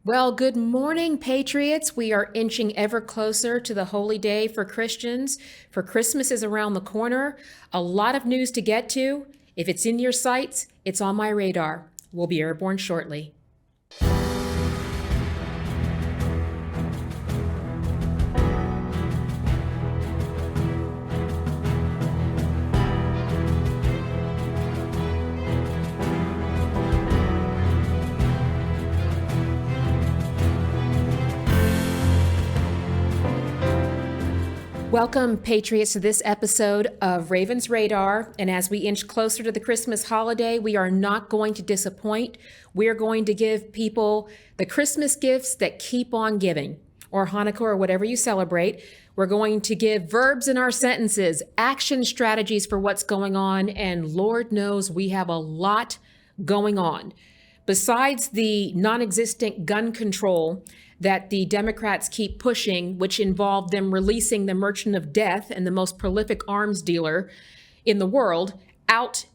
Well, good morning, Patriots. We are inching ever closer to the holy day for Christians. For Christmas is around the corner. A lot of news to get to. If it's in your sights, it's on my radar. We'll be airborne shortly. Welcome, Patriots, to this episode of Raven's Radar. And as we inch closer to the Christmas holiday, we are not going to disappoint. We're going to give people the Christmas gifts that keep on giving, or Hanukkah, or whatever you celebrate. We're going to give verbs in our sentences, action strategies for what's going on, and Lord knows we have a lot going on. Besides the non-existent gun control that the Democrats keep pushing, which involved them releasing the merchant of death and the most prolific arms dealer in the world out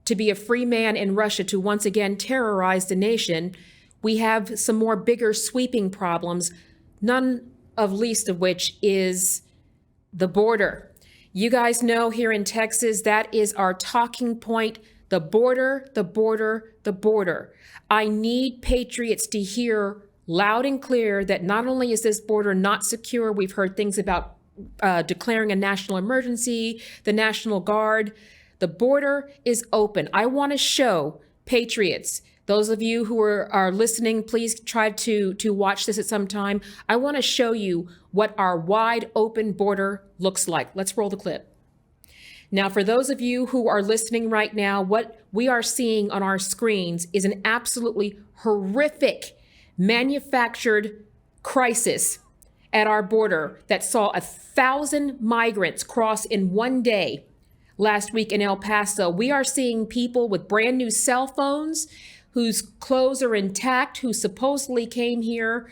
to be a free man in Russia to once again terrorize the nation, we have some more bigger sweeping problems, none of least of which is the border. You guys know here in Texas, that is our talking point, the border, the border, the border. I need patriots to hear loud and clear that not only is this border not secure, we've heard things about declaring a national emergency, the National Guard. The border is open. I want to show patriots, those of you who are listening, please try to watch this at some time. I want to show you what our wide open border looks like. Let's roll the clip. Now, for those of you who are listening right now, what we are seeing on our screens is an absolutely horrific manufactured crisis at our border that saw 1,000 migrants cross in one day last week in El Paso. We are seeing people with brand new cell phones whose clothes are intact, who supposedly came here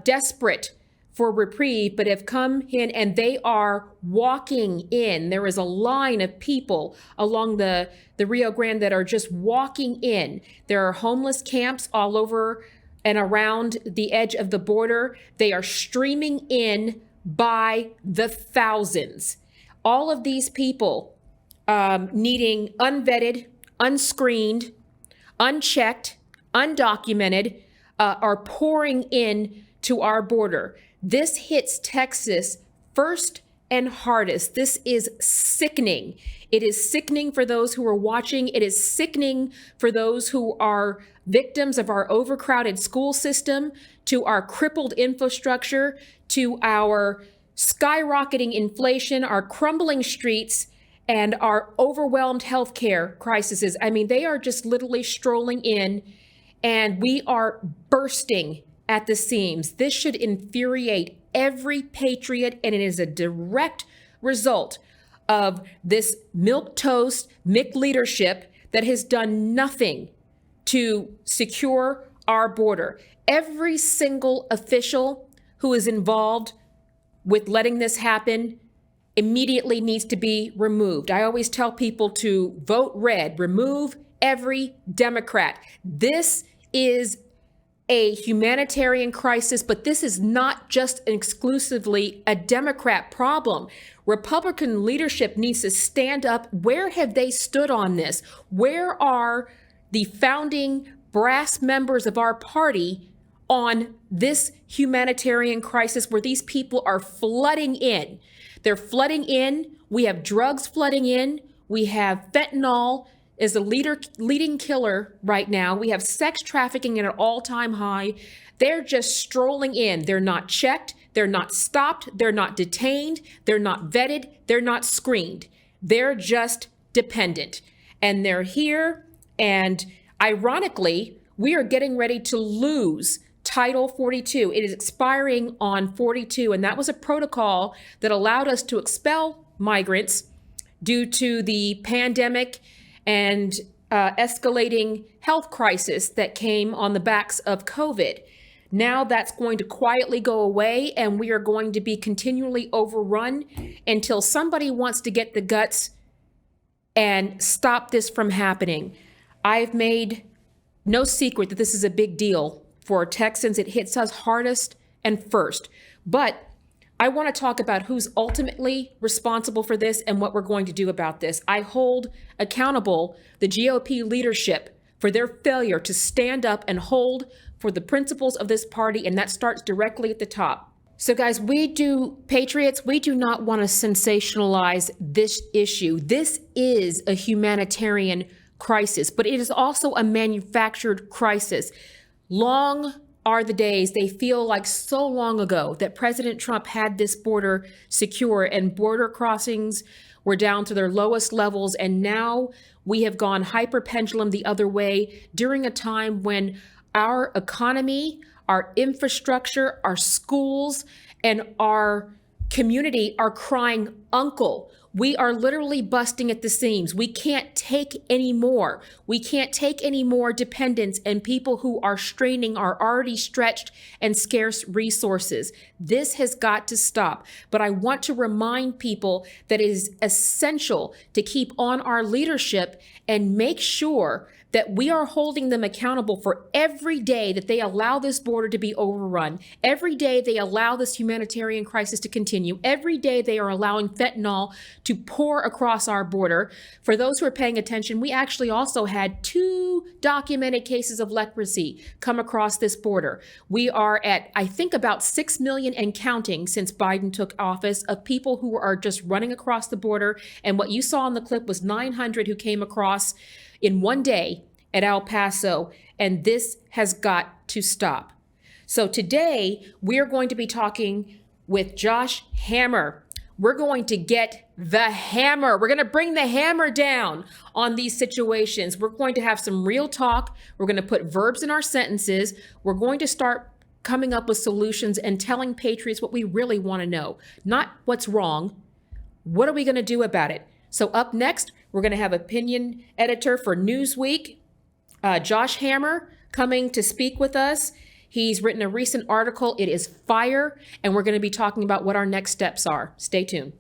desperate for reprieve, but have come in and they are walking in. There is a line of people along the Rio Grande that are just walking in. There are homeless camps all over and around the edge of the border. They are streaming in by the thousands. All of these people needing unvetted, unscreened, unchecked, undocumented, are pouring in to our border. This hits Texas first and hardest. This is sickening. It is sickening for those who are watching. It is sickening for those who are victims of our overcrowded school system, to our crippled infrastructure, to our skyrocketing inflation, our crumbling streets, and our overwhelmed healthcare crises. I mean, they are just literally strolling in, and we are bursting at the seams. This should infuriate every patriot, and it is a direct result of this milquetoast Mick leadership that has done nothing to secure our border. Every single official who is involved with letting this happen immediately needs to be removed. I always tell people to vote red, remove every Democrat. This is a humanitarian crisis, but this is not just exclusively a Democrat problem. Republican leadership needs to stand up. Where have they stood on this? Where are the founding brass members of our party on this humanitarian crisis where these people are flooding in? They're flooding in. We have drugs flooding in. We have fentanyl is the leading killer right now. We have sex trafficking at an all-time high. They're just strolling in. They're not checked. They're not stopped. They're not detained. They're not vetted. They're not screened. They're just dependent. And they're here. And ironically, we are getting ready to lose Title 42. It is expiring on 42. And that was a protocol that allowed us to expel migrants due to the pandemic and escalating health crisis that came on the backs of COVID. Now that's going to quietly go away, and we are going to be continually overrun until somebody wants to get the guts and stop this from happening. I've made no secret that this is a big deal for Texans. It hits us hardest and first. But I want to talk about who's ultimately responsible for this and what we're going to do about this. I hold accountable the GOP leadership for their failure to stand up and hold for the principles of this party, and that starts directly at the top. So guys, Patriots, we do not want to sensationalize this issue. This is a humanitarian crisis, but it is also a manufactured crisis. Long are the days, they feel like so long ago, that President Trump had this border secure and border crossings were down to their lowest levels. And now we have gone hyperpendulum the other way during a time when our economy, our infrastructure, our schools, and our community are crying uncle. We are literally busting at the seams. We can't take any more. We can't take any more dependence, and people who are straining our already stretched and scarce resources. This has got to stop. But I want to remind people that it is essential to keep on our leadership and make sure that we are holding them accountable for every day that they allow this border to be overrun, every day they allow this humanitarian crisis to continue, every day they are allowing fentanyl to pour across our border. For those who are paying attention, we actually also had 2 documented cases of leprosy come across this border. We are at, I think, about 6 million and counting since Biden took office of people who are just running across the border. And what you saw in the clip was 900 who came across in one day at El Paso, and this has got to stop. So today, we're going to be talking with Josh Hammer. We're going to get the hammer. We're going to bring the hammer down on these situations. We're going to have some real talk. We're going to put verbs in our sentences. We're going to start coming up with solutions and telling patriots what we really want to know. Not what's wrong. What are we going to do about it? So up next, we're going to have opinion editor for Newsweek, Josh Hammer, coming to speak with us. He's written a recent article. It is fire, and we're going to be talking about what our next steps are. Stay tuned.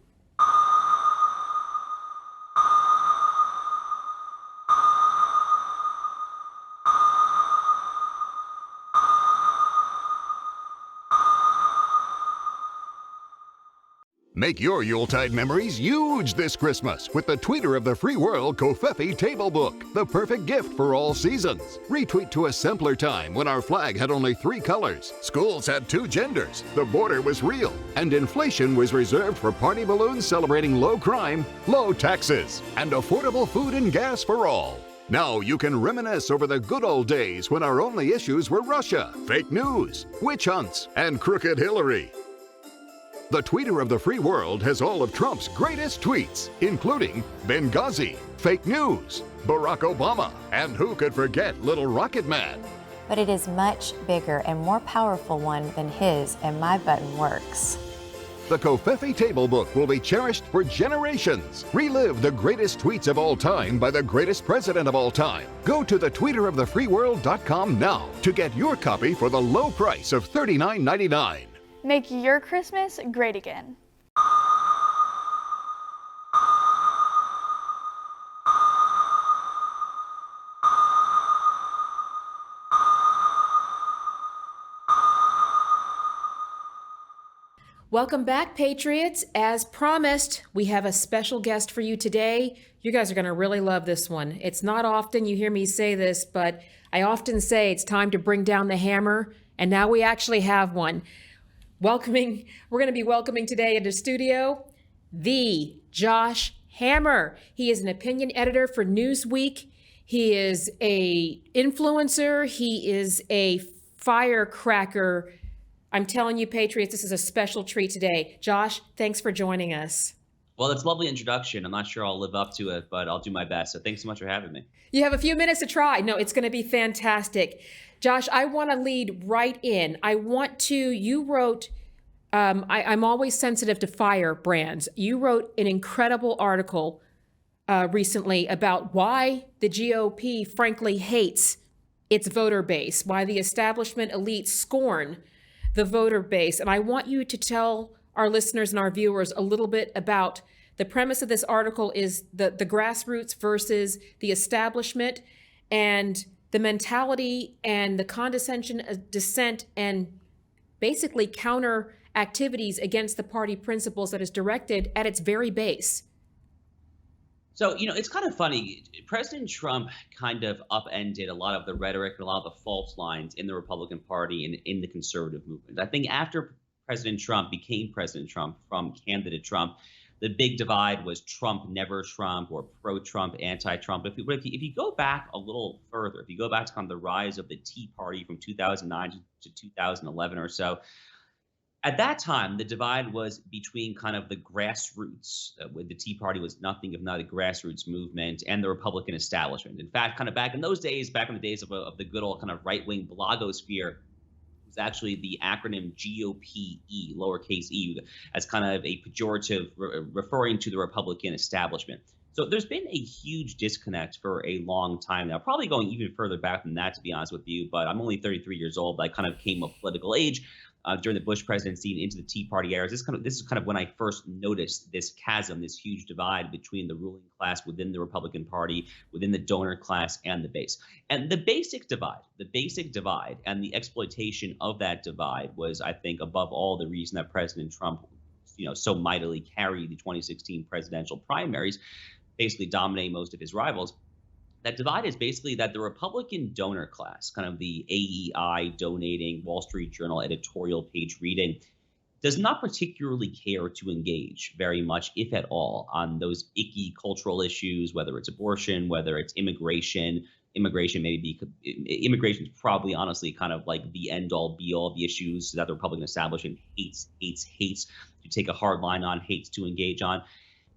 Make your Yuletide memories huge this Christmas with the Tweeter of the Free World Covfefe Table Book, the perfect gift for all seasons. Retweet to a simpler time when our flag had only 3 colors, schools had 2 genders, the border was real, and inflation was reserved for party balloons celebrating low crime, low taxes, and affordable food and gas for all. Now you can reminisce over the good old days when our only issues were Russia, fake news, witch hunts, and crooked Hillary. The Tweeter of the Free World has all of Trump's greatest tweets, including Benghazi, fake news, Barack Obama, and who could forget Little Rocket Man? But it is much bigger and more powerful one than his, and my button works. The Covfefe Table Book will be cherished for generations. Relive the greatest tweets of all time by the greatest president of all time. Go to thetweeterofthefreeworld.com now to get your copy for the low price of $39.99. Make your Christmas great again. Welcome back, Patriots. As promised, we have a special guest for you today. You guys are going to really love this one. It's not often you hear me say this, but I often say it's time to bring down the hammer, and now we actually have one. We're going to be welcoming today into studio the Josh Hammer. He is an opinion editor for Newsweek. He is a influencer. He is a firecracker. I'm telling you, Patriots, this is a special treat today. Josh, thanks for joining us. Well, that's a lovely introduction. I'm not sure I'll live up to it, but I'll do my best. So thanks so much for having me. You have a few minutes to try. No, it's going to be fantastic. Josh, I want to lead right in. You wrote, I'm always sensitive to firebrands. You wrote an incredible article recently about why the GOP frankly hates its voter base, why the establishment elites scorn the voter base. And I want you to tell our listeners and our viewers a little bit about the premise of this article is the grassroots versus the establishment, and the mentality and the condescension, dissent, and basically counter activities against the party principles that is directed at its very base. So, it's kind of funny. President Trump kind of upended a lot of the rhetoric and a lot of the false lines in the Republican Party and in the conservative movement. I think after President Trump became President Trump from candidate Trump, the big divide was Trump, never Trump, or pro-Trump, anti-Trump. If you go back a little further, if you go back to kind of the rise of the Tea Party from 2009 to 2011 or so, at that time, the divide was between kind of the grassroots, where the Tea Party was nothing if not a grassroots movement, and the Republican establishment. In fact, kind of back in those days, back in the days of the good old kind of right-wing blogosphere, it was actually the acronym GOPE, lowercase e, as kind of a pejorative referring to the Republican establishment. So there's been a huge disconnect for a long time now, probably going even further back than that, to be honest with you. But I'm only 33 years old. I kind of came of political age during the Bush presidency and into the Tea Party era. This is kind of when I first noticed this chasm, this huge divide between the ruling class within the Republican Party, within the donor class, and the base. And the basic divide and the exploitation of that divide was, I think, above all, the reason that President Trump, so mightily carried the 2016 presidential primaries, basically dominating most of his rivals. That divide is basically that the Republican donor class, kind of the AEI donating, Wall Street Journal editorial page reading, does not particularly care to engage very much, if at all, on those icky cultural issues, whether it's abortion, whether it's immigration. Immigration is probably honestly kind of like the end all be all of the issues that the Republican establishment hates to take a hard line on, hates to engage on.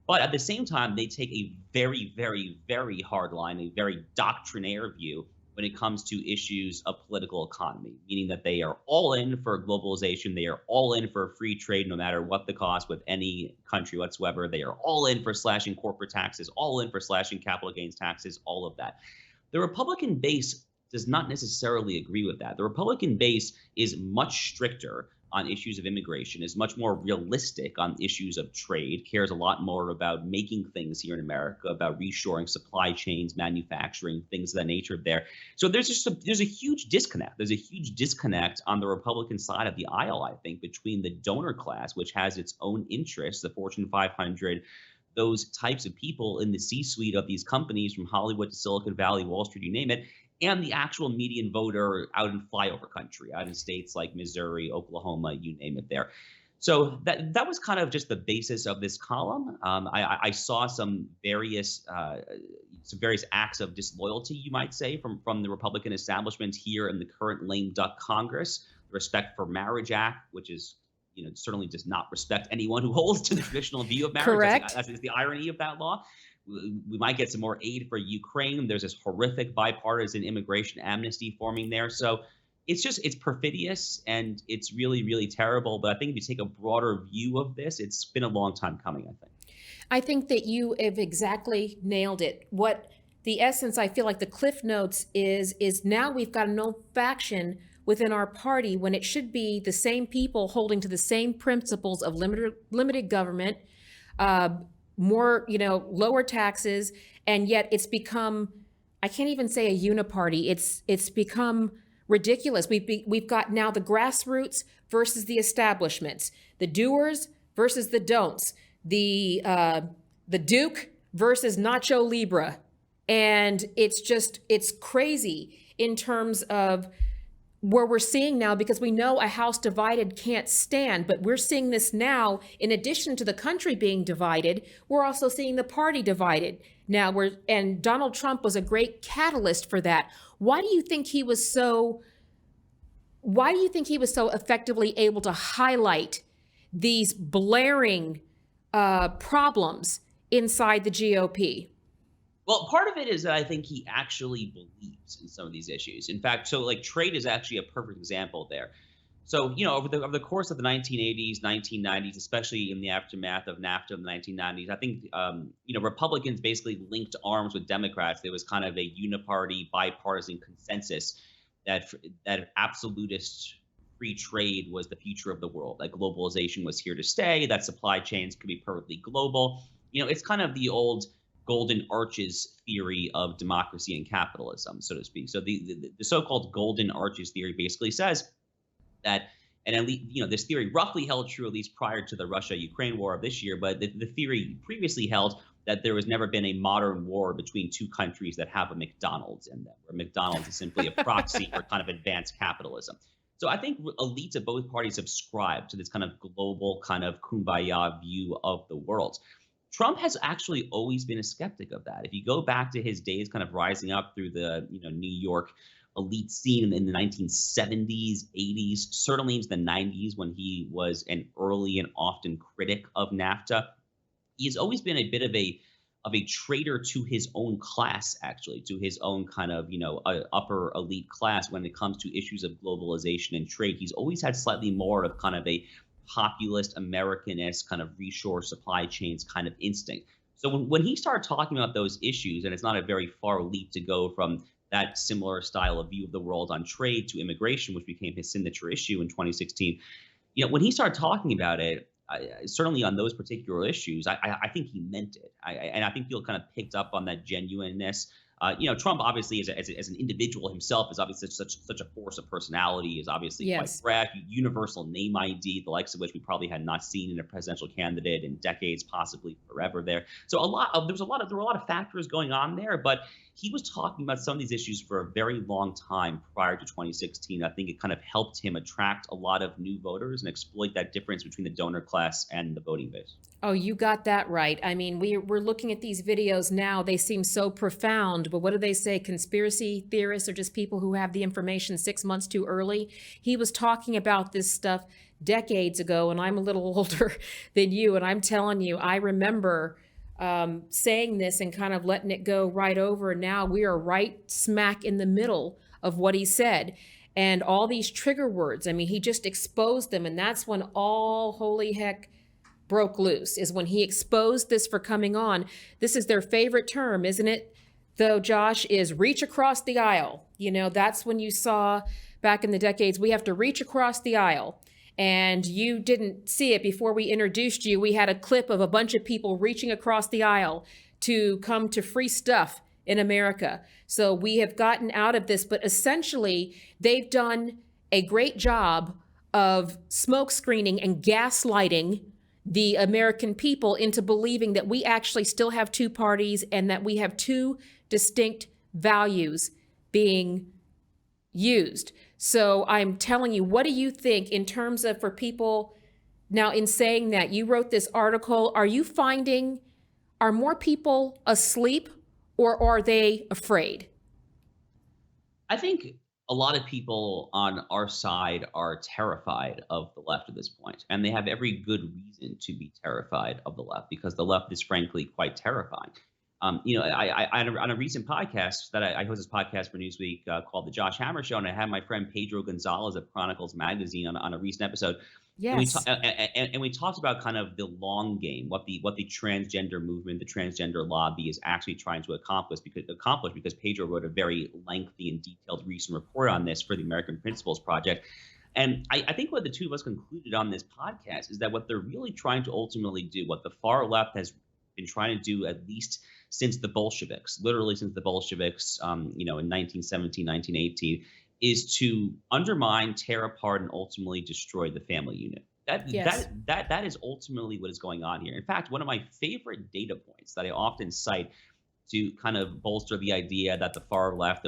But at the same time, they take a very, very, very hard line, a very doctrinaire view when it comes to issues of political economy, meaning that they are all in for globalization. They are all in for free trade, no matter what the cost with any country whatsoever. They are all in for slashing corporate taxes, all in for slashing capital gains taxes, all of that. The Republican base does not necessarily agree with that. The Republican base is much stricter on issues of immigration, is much more realistic on issues of trade, cares a lot more about making things here in America, about reshoring supply chains, manufacturing, things of that nature there. So there's a huge disconnect. There's a huge disconnect on the Republican side of the aisle, I think, between the donor class, which has its own interests, the Fortune 500, those types of people in the C-suite of these companies from Hollywood to Silicon Valley, Wall Street, you name it, and the actual median voter out in flyover country, out in states like Missouri, Oklahoma, you name it there. So that was kind of just the basis of this column. I saw some various acts of disloyalty, you might say, from the Republican establishment here in the current lame duck Congress. The Respect for Marriage Act, which is certainly does not respect anyone who holds to the traditional view of marriage. Correct. That's the irony of that law. We might get some more aid for Ukraine. There's this horrific bipartisan immigration amnesty forming there. So it's perfidious and it's really, really terrible. But I think if you take a broader view of this, it's been a long time coming, I think. I think that you have exactly nailed it. What the essence, I feel like the Cliff Notes is now we've got an old faction within our party when it should be the same people holding to the same principles of limited government, more, lower taxes, and yet it's become, I can't even say a uniparty. It's become ridiculous. We've got now the grassroots versus the establishments, the doers versus the don'ts, the Duke versus Nacho Libre, and it's crazy in terms of where we're seeing now, because we know a house divided can't stand, but we're seeing this now. In addition to the country being divided, we're also seeing the party divided now. And Donald Trump was a great catalyst for that. Why do you think he was so effectively able to highlight these blaring problems inside the GOP? Well, part of it is that I think he actually believes in some of these issues. In fact, so like trade is actually a perfect example there. So, over the course of the 1980s, 1990s, especially in the aftermath of NAFTA in the 1990s, I think, Republicans basically linked arms with Democrats. There was kind of a uniparty, bipartisan consensus that absolutist free trade was the future of the world, that globalization was here to stay, that supply chains could be perfectly global. It's kind of the old golden arches theory of democracy and capitalism, so to speak. So the so-called golden arches theory basically says that, and at least, this theory roughly held true at least prior to the Russia-Ukraine war of this year, but the theory previously held that there has never been a modern war between two countries that have a McDonald's in them, where McDonald's is simply a proxy for kind of advanced capitalism. So I think elites of both parties subscribe to this kind of global kind of kumbaya view of the world. Trump has actually always been a skeptic of that. If you go back to his days kind of rising up through the New York elite scene in the 1970s, 80s, certainly into the 90s when he was an early and often critic of NAFTA, he has always been a bit of a traitor to his own class, actually, to his own kind of, upper elite class when it comes to issues of globalization and trade. He's always had slightly more of kind of a populist, Americanist kind of reshore supply chains kind of instinct. So when he started talking about those issues, and it's not a very far leap to go from that similar style of view of the world on trade to immigration, which became his signature issue in 2016, when he started talking about it, certainly on those particular issues, I think he meant it. And I think people kind of picked up on that genuineness. Trump obviously as an individual himself is obviously such a force of personality, is obviously Yes. quite brash, universal name ID, the likes of which we probably had not seen in a presidential candidate in decades, possibly forever there. So there were a lot of factors going on there, but he was talking about some of these issues for a very long time prior to 2016. I think it kind of helped him attract a lot of new voters and exploit that difference between the donor class and the voting base. Oh, you got that right. I mean, we're looking at these videos now. They seem so profound, but what do they say? Conspiracy theorists are just people who have the information 6 months too early. He was talking about this stuff decades ago, and I'm a little older than you, and I'm telling you, I remember saying this and kind of letting it go right over. And now we are right smack in the middle of what he said. And all these trigger words, I mean, he just exposed them. And that's when all holy heck broke loose, is when he exposed this for coming on. This is their favorite term, isn't it? Though, Josh, is reach across the aisle. That's when you saw back in the decades, we have to reach across the aisle. And you didn't see it before we introduced you. We had a clip of a bunch of people reaching across the aisle to come to free stuff in America. So we have gotten out of this, but essentially they've done a great job of smoke screening and gaslighting the American people into believing that we actually still have two parties and that we have two distinct values being used. So I'm telling you, what do you think in terms of for people now, in saying that you wrote this article, are you finding, are more people asleep or are they afraid? I think a lot of people on our side are terrified of the left at this point, and they have every good reason to be terrified of the left because the left is frankly quite terrifying. On a recent podcast that I host this podcast for Newsweek called The Josh Hammer Show, and I had my friend Pedro Gonzalez of Chronicles Magazine on a recent episode. Yes. And we talked about kind of the long game, what the transgender movement, the transgender lobby is actually trying to accomplish because Pedro wrote a very lengthy and detailed recent report on this for the American Principles Project. And I think what the two of us concluded on this podcast is that what they're really trying to ultimately do, what the far left has been trying to do at least since the Bolsheviks, literally since the Bolsheviks, in 1917, 1918, is to undermine, tear apart, and ultimately destroy the family unit. That is ultimately what is going on here. In fact, one of my favorite data points that I often cite to kind of bolster the idea that the far left,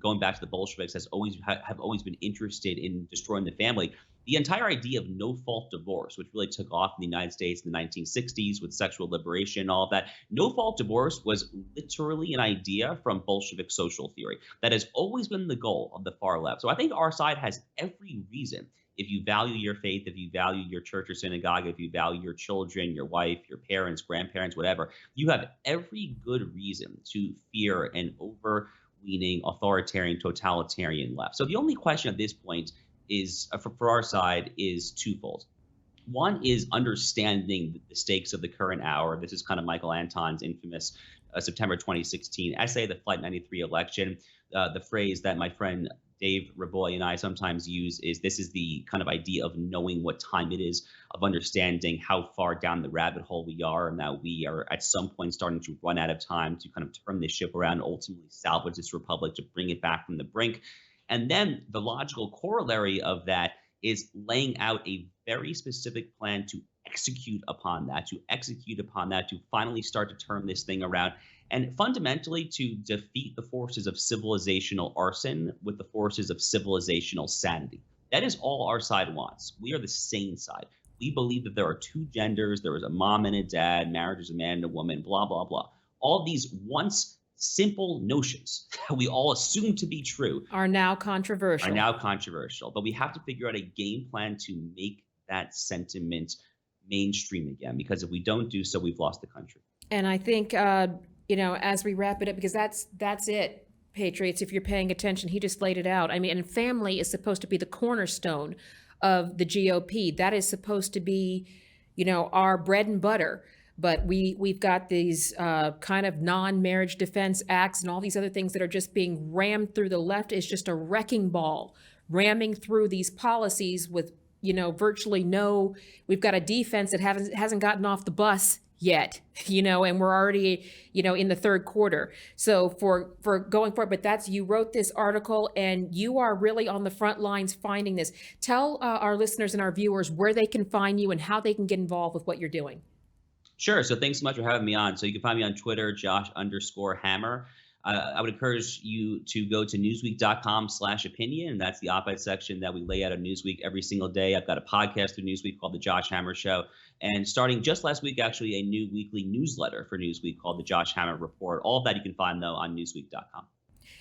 going back to the Bolsheviks, have always been interested in destroying the family. The entire idea of no-fault divorce, which really took off in the United States in the 1960s with sexual liberation and all of that, no-fault divorce was literally an idea from Bolshevik social theory that has always been the goal of the far left. So I think our side has every reason, if you value your faith, if you value your church or synagogue, if you value your children, your wife, your parents, grandparents, whatever, you have every good reason to fear an overweening, authoritarian, totalitarian left. So the only question at this point is for our side is twofold. One is understanding the stakes of the current hour. This is kind of Michael Anton's infamous September 2016 essay, the Flight 93 election, the phrase that my friend Dave Raboy and I sometimes use is this is the kind of idea of knowing what time it is, of understanding how far down the rabbit hole we are, and that we are at some point starting to run out of time to kind of turn this ship around, ultimately salvage this republic, to bring it back from the brink. And then the logical corollary of that is laying out a very specific plan to execute upon that, to finally start to turn this thing around, and fundamentally to defeat the forces of civilizational arson with the forces of civilizational sanity. That is all our side wants. We are the sane side. We believe that there are two genders. There is a mom and a dad. Marriage is a man and a woman, blah, blah, blah. All these once simple notions that we all assume to be true are now controversial. But we have to figure out a game plan to make that sentiment mainstream again, because if we don't do so, we've lost the country. And I think, as we wrap it up, because that's it, Patriots, if you're paying attention, he just laid it out. I mean, and family is supposed to be the cornerstone of the GOP. That is supposed to be, our bread and butter. But we've got these kind of non-marriage defense acts and all these other things that are just being rammed through. The left is just a wrecking ball, ramming through these policies with, virtually no. We've got a defense that hasn't gotten off the bus yet, and we're already, in the third quarter. So for going forward, but you wrote this article and you are really on the front lines finding this. Tell our listeners and our viewers where they can find you and how they can get involved with what you're doing. Sure. So thanks so much for having me on. So you can find me on Twitter, Josh_Hammer. I would encourage you to go to newsweek.com/opinion. And that's the op-ed section that we lay out on Newsweek every single day. I've got a podcast through Newsweek called The Josh Hammer Show. And starting just last week, actually, a new weekly newsletter for Newsweek called The Josh Hammer Report. All of that you can find, though, on newsweek.com.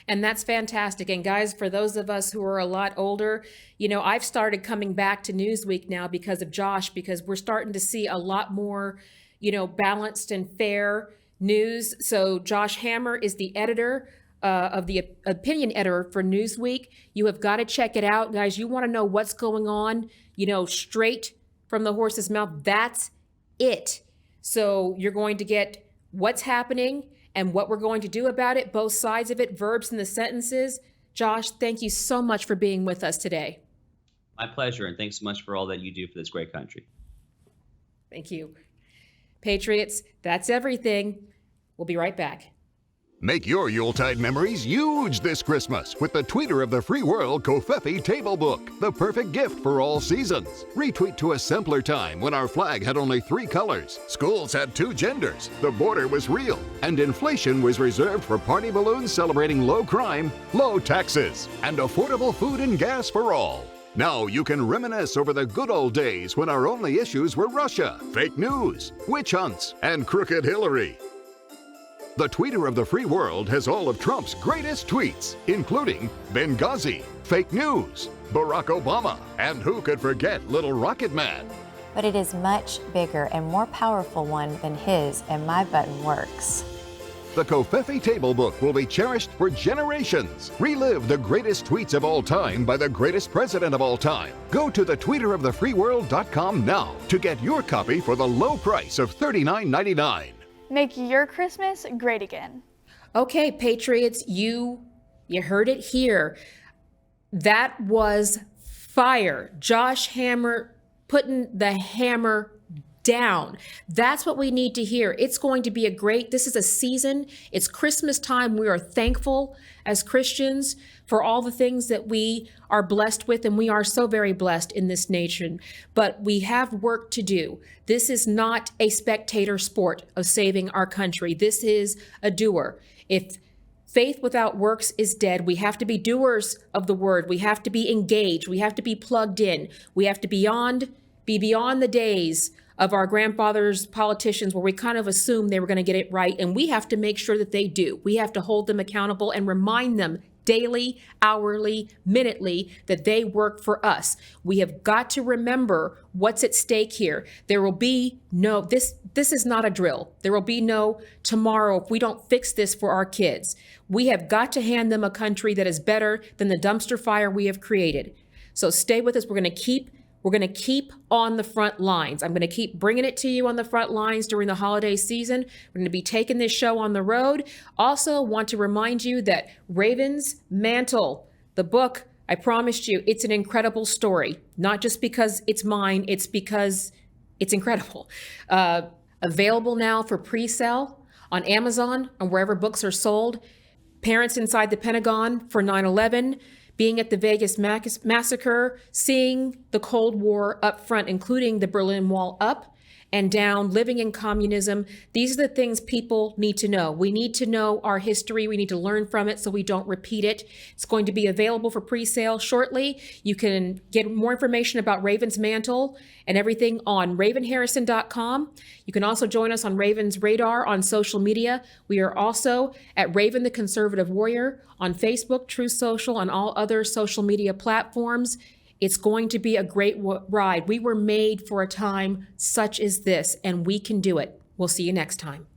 And that's fantastic. And guys, for those of us who are a lot older, I've started coming back to Newsweek now because of Josh, because we're starting to see a lot more balanced and fair news. So Josh Hammer is the editor of the Opinion Editor for Newsweek. You have got to check it out, guys. You want to know what's going on, straight from the horse's mouth. That's it. So you're going to get what's happening and what we're going to do about it, both sides of it, verbs in the sentences. Josh, thank you so much for being with us today. My pleasure. And thanks so much for all that you do for this great country. Thank you. Patriots, that's everything. We'll be right back. Make your Yuletide memories huge this Christmas with the Tweeter of the Free World Covfefe Table Book, the perfect gift for all seasons. Retweet to a simpler time when our flag had only 3 colors, schools had 2 genders, the border was real, and inflation was reserved for party balloons celebrating low crime, low taxes, and affordable food and gas for all. Now you can reminisce over the good old days when our only issues were Russia, fake news, witch hunts, and crooked Hillary. The Tweeter of the Free World has all of Trump's greatest tweets, including Benghazi, fake news, Barack Obama, and who could forget Little Rocket Man? But it is much bigger and more powerful one than his, and my button works. The Covfefe Table Book will be cherished for generations. Relive the greatest tweets of all time by the greatest president of all time. Go to thetweeterofthefreeworld.com now to get your copy for the low price of $39.99. Make your Christmas great again. Okay, Patriots, you heard it here. That was fire. Josh Hammer putting the hammer down. That's what we need to hear. It's going to be this is a season. It's Christmas time. We are thankful as Christians for all the things that we are blessed with, and we are so very blessed in this nation. But we have work to do. This is not a spectator sport of saving our country. This is a doer. If faith without works is dead, we have to be doers of the word. We have to be engaged. We have to be plugged in. We have to be beyond the days of our grandfathers, politicians, where we kind of assume they were going to get it right. And we have to make sure that they do. We have to hold them accountable and remind them daily, hourly, minutely that they work for us. We have got to remember what's at stake here. There will be this is not a drill. There will be no tomorrow if we don't fix this for our kids. We have got to hand them a country that is better than the dumpster fire we have created. So stay with us. We're going to keep on the front lines. I'm going to keep bringing it to you on the front lines during the holiday season. We're going to be taking this show on the road. Also want to remind you that Ravens Mantle The book, I promised you, it's an incredible story. Not just because it's mine, it's because it's incredible. Available now for pre-sale on Amazon and wherever books are sold. Parents Inside the Pentagon for 9/11, being at the Vegas massacre, seeing the Cold War up front, including the Berlin Wall up and down, living in communism. These are the things people need to know. We need to know our history. We need to learn from it so we don't repeat it. It's going to be available for pre-sale shortly. You can get more information about Raven's Mantle and everything on ravenharrison.com. You can also join us on Raven's Radar on social media. We are also at Raven the Conservative Warrior on Facebook, Truth Social, and all other social media platforms. It's going to be a great ride. We were made for a time such as this, and we can do it. We'll see you next time.